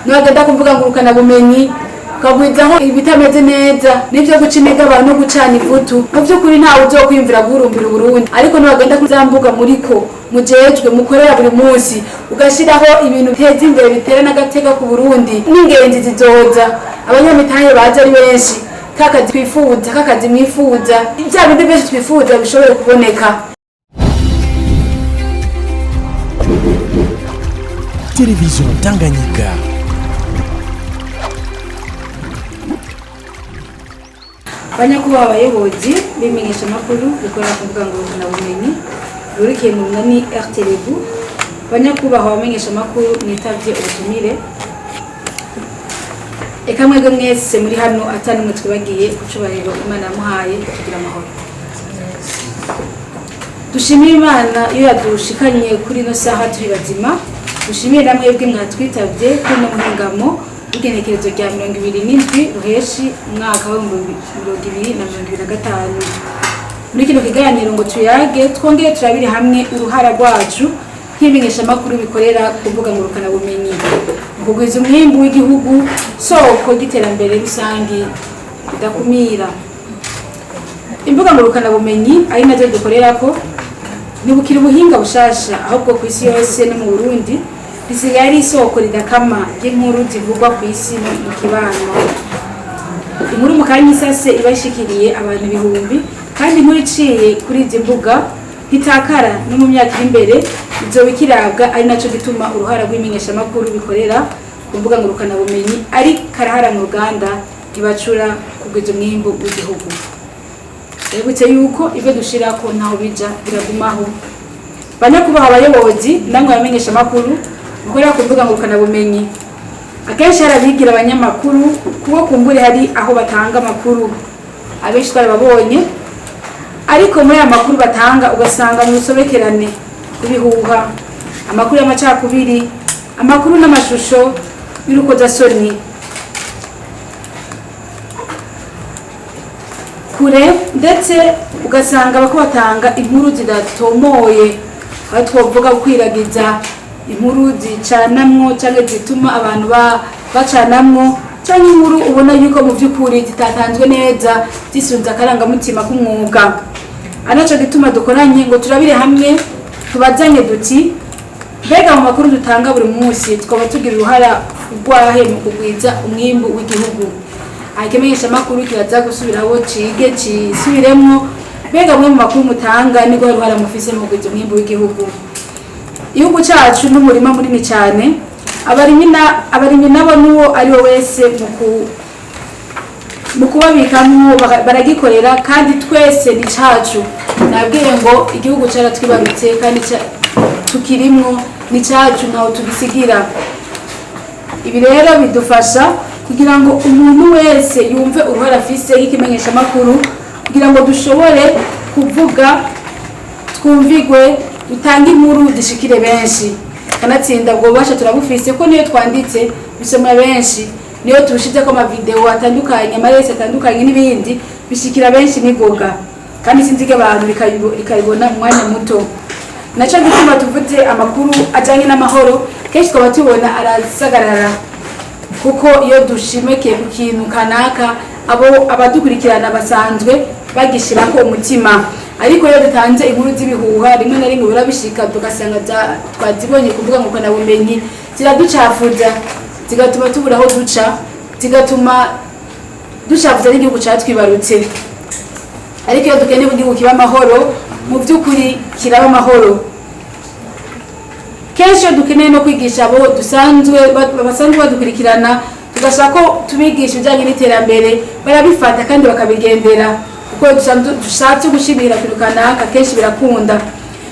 n'abagenda kuvuga ngurukana bumenyi ukagwizaho ibitameze neza n'ivyo guca imigabane no gucana ivutu mu vy'ukuri ntawe uzokwiyumvira guhurumbira Uburundi ariko n'abagenda kuzambuga muriko mujejwe mukorera buri munsi ugashiraho ibintu biteza imbere bitera n'agateka ku Burundi n'ingenzi zizoza abanyamitahe baje ari benshi kakazi twifuza kakazi mwifuza ibya bindi byose twifuza bishobora kuboneka. Television Tanganyika. Banyakubaha abayobozi bimenyesha makuru bikorera kuvuga ngo na bumenyi rurikiye mu nani RTLB. Banyakubaha abamenyesha makuru mwitavye ubutumire eka mwebwe mwese muri hano atani mwe twibagiye kucubariro Imana yamuhaye kugira amahoro. Dushimire Imana iyo yadushikanye kuri no saha turi bazima. Dushimire namwe mwebwe mwatwitavye kuri no muhingamo igenekerezo rya 27 ruheshi umwaka wa 2025. Muri kino kiganiro ngo tuyage twongere turabire hamwe uruhara rwacu nk'ibimenyesha makuru bikorera kuvuga ngurukana bumenyi kugwiza umwimbu w'igihugu soko giterambere rusangi bidakumira. Imbuga ngurukana bumenyi ari nazo dukorerako nibukira ubuhinga bushasha ahubwo ku isi yose no mu Burundi bisigaye ari isoko ridakama ry'inkuru zivugwa ku isi no mu kibano. Inkuru mu kanya isase ibashikiriye abantu ibihumbi kandi inkuru iciye kuri izi mbuga hitakara no mu myaka iri imbere izobikirabwa ari naco gituma uruhara rw'imenyesha makuru bikorera ku mbuga ngurukana bumenyi ari karahara mu Uganda ibacura kugwiza umwimbu w'igihugu. Ebutse yuko ivyo dushirako ntaho bija biragumaho. Banyakubaha abayobozi namwe bamenyesha makuru bikorera ku mbuga ngurukana bumenyi akenshi harabigira abanyamakuru kuko kumbure hari aho batanga amakuru abenshi twababonye ariko muri aya makuru batanga ugasanga mu rusobekerane kubihuha amakuru y'amacakubiri amakuru n'amashusho y'urukozasoni kure ndetse ugasanga bako batanga inkuru zidatomoye aho twovuga kwiragiza inkuru zicanamwo cyangwa zituma abantu bacanamwo cyangwa inkuru ubona yuko mu by'ukuri zitatanzwe neza zisunze akarangamutima k'umwuga. Anaco gituma dukoranye ngo turabire hamwe tubazanye duti mbega mu makuru dutanga buri munsi twaba tugira uruhara rwahe mu kugwiza umwimbu w'igihugu. Akimenyesha makuru kiraza gusubiraho cige cisubiremwo mbega mwe mu makuru mutanga ni gwa ruhara mufise mu kugwiza umwimbu w'igihugu. Igihugu cyacu n'umurima munini cyane abarimyi nabo nuwo ari we wese mu kubabikamwo baragikorera kandi twese ni cyacu. Nabwiye ngo igihugu cyaratwibarutse kandi tukirimwo ni cyacu ntaho tugisigira. Ibi rero bidufasha kugira ngo umuntu wese yumve uruhara afise y'ikimenyesha makuru kugira ngo dushobore kuvuga twumvigwe dutanga inkuru zishikire benshi kanatsinda ubwo basha turabufise ko niyo twanditse bisomwa benshi niyo tubishize ko ama video atandukanye amarese atandukanye n'ibindi bishikira benshi nigoga kandi sinzige abantu bikayibona umwanya muto. Naco gituma tuvuze amakuru ajanye n'amahoro kenshi twaba tubona arasagarara kuko iyo dushimekeye ku kintu kanaka abadukurikirana basanzwe bagishirako umutima ariko iyo dutanze inkuru z'ibihuha rimwe na rimwe birabishika tugasanga twazibonye kuvuga ngo kana bumenyi ziraducafuza zigatuma tuburaho duca zigatuma ducafuza n'igihugu cyatwibarutse. Ariko iyo dukeneye igihugu kiba amahoro mu by'ukuri kiraba amahoro kenshi dukeneye no kwigisha abo basanzwe badukurikirana tugashaka ko tubigisha ibijyanye n'iterambere barabifata kandi bakabigendera kuko dushatse gushimira ku kanaka kenshi birakunda.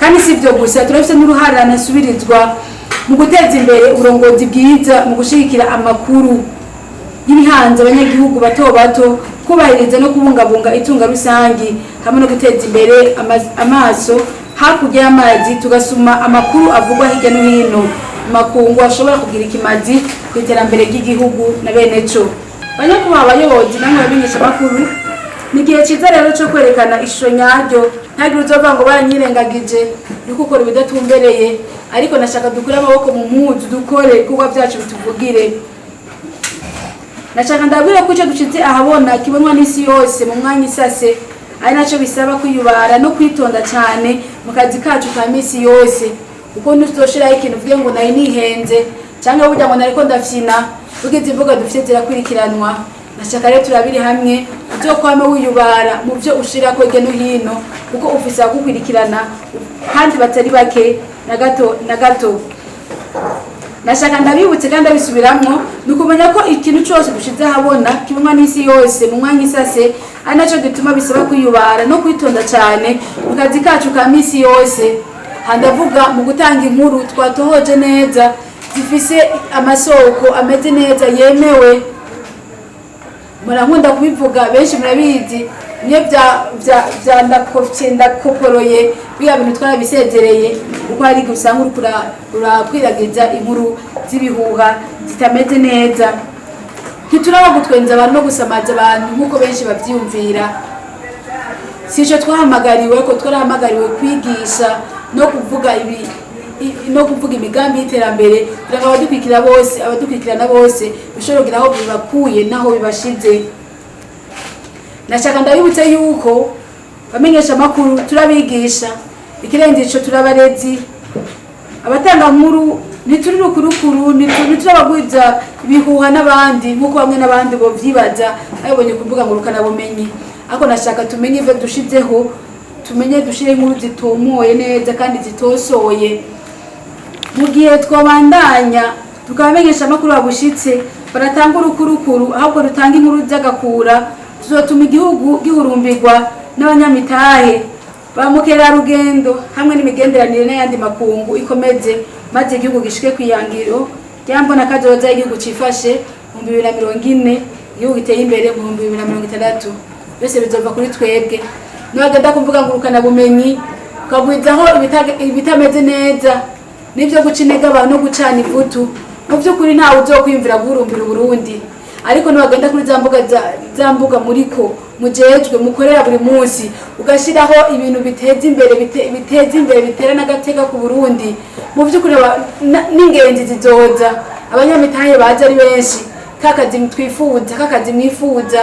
Kandi si ibyo gusa turafite n'uruhara nasubirizwa mu guteza imbere uburongozi bwiza mu gushigikira amakuru y'ibihanze abanyagihugu bato bato kubahiriza no kubungabunga itunga rusangi hamwe no guteza imbere amaso hakurya y'amazi tugasuma amakuru avugwa hirya no hino makungu ashobora kugira ikimazi ku iterambere ry'igihugu na bene cyo. Banyakubaha abayobozi namwe bamenyesha makuru ni gihe cyiza rero cyo kwerekana ishusho nyaryo ntagire uzova ngo baranyirengagije yuko ukora ibidatumbereye, ariko nashaka dukure amaboko mu mpuzu dukore kuba byacu bituvugire. Nashaka ndabwira ko icyo dushitse ahabona kibonwa n'isi yose mu mwanya isase, ari nacyo bisaba kwiyubara no kwitonda cyane mu kazi kacu ka misi yose, kuko ntuzoshiraho ikintu uvuge ngo nari nihenze cyangwa burya ngo nariko ndafyina, ugize imvuga dufite zirakurikiranwa. Nashaka rero turabiri hamwe uzokwame wiyubara mu byo ushira ko hirya no hino, kuko ufise gukurikirana kandi batari bake na gato. Nashaka ndabibutse kandi abisubiramwo nukumenya ko ikintu cyose dushize habona kibonwa n'isi yose mu mwanya isase, ari nacyo gituma bisaba kwiyubara no kwitonda cyane mu kazi kacu ka misi yose. Handavuga mu gutanga inkuru twatohoje neza, zifise amasoko ameze neza yemewe. Murankunda kubivuga, benshi murabizi niyo bya ndakoporoye biya bintu twarabisezereye, kuko hari gusanga urakwiragiza inkuru z'ibihuha zitameze neza. Ntituraba gutwenza abantu no gusamaza abantu nk'uko benshi bavyiyumvira. Sico twahamagariwe, ko twarahamagariwe kwigisha no kuvuga imigambi y'iterambere kugira ngo abadukurikirana bose bishobora kugira aho bibakuye naho bibashize. Nashaka ndabibutse yuko bamenyesha amakuru turabigisha, ikirenze ico turabarezi, abatanga nkuru ntituri rukurukuru, ntiturabagwiza ibihuha n'abandi nk'uko bamwe n'abandi bo vyibaza ayobonye kuvuga ngo rukana bumenyi. Ako nashaka tumenye ivyo dushizeho, tumenye dushire inkuru zitomoye neza kandi zitosoye. Mu gihe twabandanya tukabamenyesha amakuru babushitse baratanga urukurukuru, ahubwo dutanga inkuru z'agakura, tuzotuma igihugu gihurumbirwa n'abanyamitahe ba mukerarugendo hamwe n'imigenderanire n'ayandi makungu ikomeze, maze igihugu gishike kwiyangiro ryambona kazoza igihugu cifashe mu 2040, igihugu giteye imbere mu 2060. Byose bizova kuri twebwe. Nagenda kuvuga ngo rukana bumenyi ukagwizaho ibitameze neza nivyo gucinega abantu no gucana ivutu, mu by'ukuri ntawe uzokwiyumvira guhurumbira Burundi. Ariko nagenda kuri za mbuga muriko mujejwe mukorera buri munsi, ugashiraho ibintu biteza imbere bitera n'agateka ku Burundi, mu by'ukuri n'ingenzi zizoza, abanyamitahe baje ari benshi, kakazi mwifuza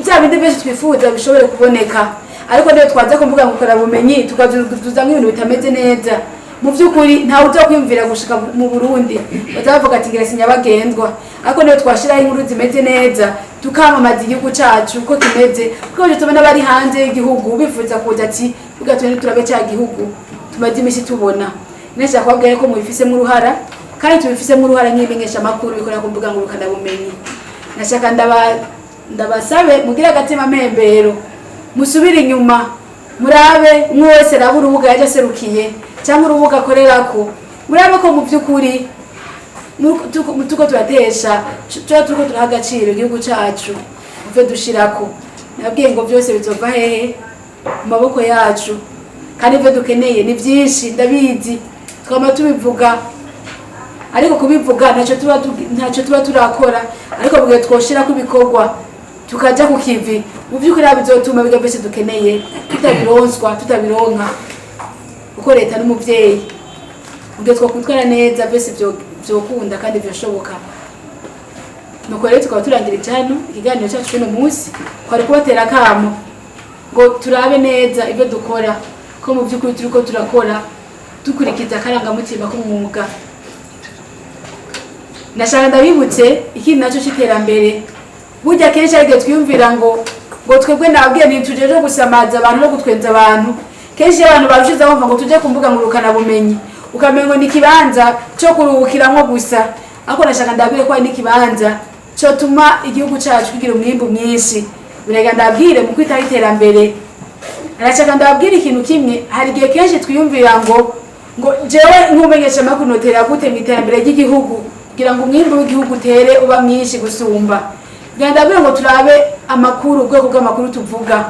bya bindi benshi twifuza bishobore kuboneka. Ariko niyo twaza kumvuga ngo ukora bumenyi tukazuza nk'ibintu bitameze neza, mu by'ukuri ntawe uzokwiyumvira gushika mu Burundi, bazavuga ati ngira sinyabagendwa. Ariko niyo twashiraho inkuru zimeze neza, tukamamaza igihugu cacu uko kimeze, kuko byo tubona bari hanze y'igihugu bifuza kuza ati tugatwene turabe cya gihugu tumaze imisi tubona. Nashaka kubabwira ko mubifisemo uruhara, kandi tubifisemo uruhara nk'ibimenyesha amakuru bikorera kumvuga ngo rukana bumenyi. Nashaka ndabasabe mugira agatima mpembero, musubire inyuma murabe mwese raba urubuga yaje serukiye cyangwa urubuga akorerako, murabe ko mu by'ukuri tuko turatesha turiko turaha agaciro igihugu cacu, mve dushirako. Nabwiye ngo byose bizova hehe? Mu maboko yacu, kandi ivyo dukeneye ni byinshi ndabizi, twama tubivuga, ariko kubivuga ntacyo tuba turakora. Ariko bwiye twoshira ku bikorwa tukaja ku kivi, mu by'ukuri bizotuma biga byose dukeneye tutabironka, kuko leta n'umuvyeyi ubwo twakwitwara neza byose byokunda kandi byoshoboka. Nuko rero tukaba turangirije hano ikiganiro cyacu kino munsi, kwari kubatera akamo ngo turabe neza ibyo dukora, ko mu by'ukuri turiko turakora dukurikiza akarangamutima k'umwuga. Nashaka ndabibutse ikindi naco c'iterambere, burya kenshi ariko twiyumvira ngo twebwe nabwiye ntitujeje gusamaza abantu no gutwenza abantu. Kenshi abantu barushiza bumva ngo tuje kumvuga ngo rukana bumenyi, ukamengo ni kibanza cyo kuruhukiramwo gusa. Ako nashaka ndabwire ko ari n'ikibanza cyo tuma igihugu cacu kigira umwimbu mwinshi. Birega ndabwire mu kwitaho iterambere. Nashaka ndabwire ikintu kimwe, hari igihe kenshi twiyumvira ngo jewe nkumenyesha amakuru notera gute mu iterambere ry'igihugu kugira ngo umwimbu w'igihugu utere uba mwinshi gusumba. Ndabwire ngo turabe amakuru, ubwoko bw'amakuru tuvuga.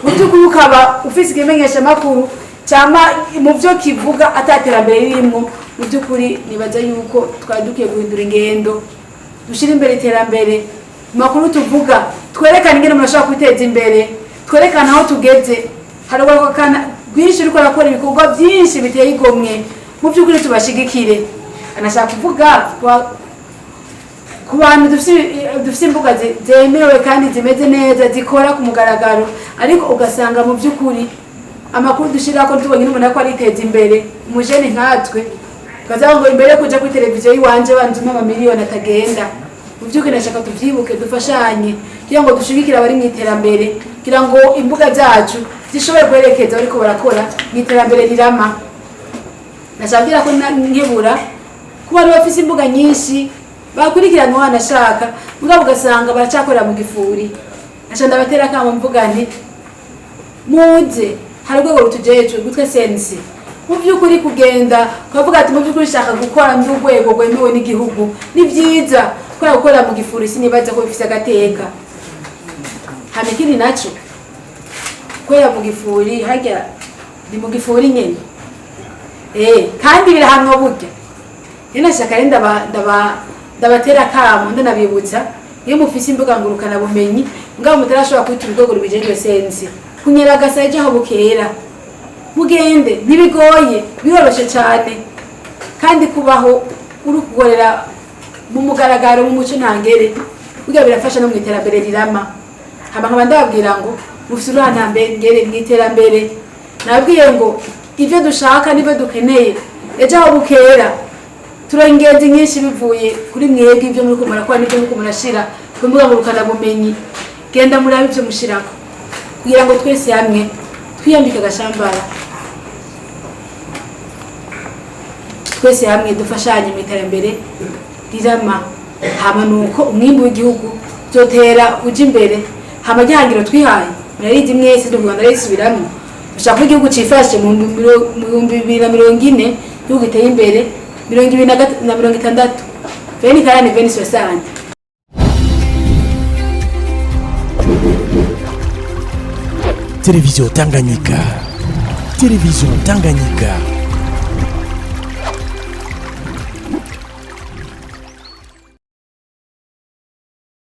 Mubyukuri ukaba ufise ikimenyesha amakuru cyama mu byo kivuga ataterambere ririmo, mu byukuri nibaza yuko twari dukiye guhindura ingendo, dushira imbere iterambere. Makuru tuvuga twerekana ingene murashaka kwiteza imbere, twerekana aho tugeze, harugwa rwinshi ruriko rakora ibikorwa byinshi biteye igomwe, mu by'ukuri tubashigikire. Anashaka kuvuga ku bantu dufite imbuga zemewe kandi zimeze neza zikora ku mugaragaro, ariko ugasanga mu by'ukuri amakuru dushira ko tubonye n'umuntu ko ariteza imbere, umujene nkatwe kaza ngo imbere kuja kuri televiziyo yiwanje banzuma amamiliyoni atagenda. Mu by'ukuri nashaka tuvyibuke, dufashanye kugira ngo dushigikire abari mu iterambere, kugira ngo imbuga zacu zishobore kwerekeza ariko barakora mu iterambere rirama. Nashaka ko nkebura kuba bafise imbuga nyinshi bakurikirana wanashaka mugabo ugasanga baracakorera mu gifuri. Nashanda batera kama mvuga nti muze hari urwego rutujeje gutwe sense, mu by'ukuri kugenda ukavuga ati mu by'ukuri shaka gukora ndi urwego rwemewe n'igihugu, ni byiza kubera gukora mu gifuri sinibaza ko bifise agateka. Hamikiri naco kwera mu gifuri hajya ni mu gifuri nyene kandi birahanwa burya. Yena shaka renda ndabatera kamo ndanabibutsa iyo mufise imbuga ngurukana bumenyi ngabo mutarashobora kwita urwego rubijeje sense kunyera gasaje aho bukera mugende ntibigoye, biroroshe cyane kandi kubaho uri kukorera mu mugaragaro mu muco ntangere burya birafasha no mu iterambere rirama. Nkaba ndababwira ngo mufise uruhantambere mu iterambere, nabwiye ngo ivyo dushaka nibyo dukeneye ejo aho bukera turengenze nyinshi bivuye kuri mwebwe ivyo muri kumara kwa nibyo muri kumurashira ku mbuga ngurukana bumenyi. Genda murabe ivyo mushirako kugira ngo twese hamwe twiyambike agashambara, twese hamwe dufashanye mu iterambere rirama. Hama nuko umwimbu w'igihugu zotera uja imbere. Hama gihangiro twihaye murarizi mwese duvuga ndarisubiramo, dushaka ko igihugu cifashe mu 2040 igihugu giteye imbere 2060 veni karani veni sosante. Télévision Tanganyika. Télévision Tanganyika.